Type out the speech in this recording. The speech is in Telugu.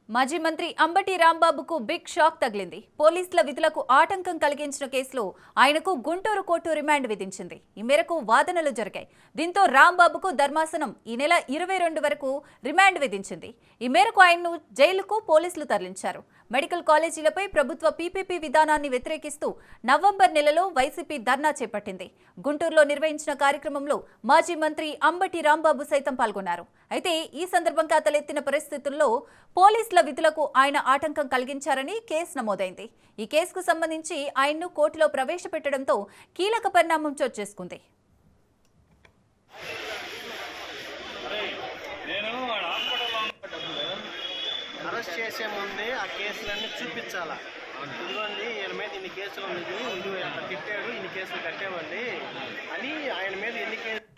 మాజీ మంత్రి అంబటి రాంబాబుకు బిగ్ షాక్ తగిలింది. పోలీసుల విధులకు ఆటంకం కలిగించిన కేసులో ఆయనకు గుంటూరు కోర్టు రిమాండ్ విధించింది. ఈ మేరకు వాదనలు జరిగాయి. దీంతో రాంబాబుకు ధర్మాసనం ఈ నెల 22 వరకు రిమాండ్ విధించింది. ఈ మేరకు ఆయన్ను జైలుకు పోలీసులు తరలించారు. మెడికల్ కాలేజీలపై ప్రభుత్వ పీపీపీ విధానాన్ని వ్యతిరేకిస్తూ నవంబర్ నెలలో వైసీపీ ధర్నా చేపట్టింది. గుంటూరులో నిర్వహించిన కార్యక్రమంలో మాజీ మంత్రి అంబటి రాంబాబు సైతం పాల్గొన్నారు. అయితే ఈ సందర్భంగా తలెత్తిన పరిస్థితుల్లో పోలీసుల విధులకు ఆయన ఆటంకం కలిగించారని కేసు నమోదైంది. ఈ కేసుకు సంబంధించి ఆయన్ను కోర్టులో ప్రవేశపెట్టడంతో కీలక పరిణామం చోటు చేసుకుంది. అరెస్ట్ చేసే ముందే ఆ కేసులన్నీ చూపించాలా. ఇదిగోండి ఈయన మీద ఇన్ని కేసులు ఉన్నాయి, ఇది అట్లా తిట్టాడు, ఇన్ని కేసులు కట్టామండి అని ఆయన మీద ఎన్ని కేసులు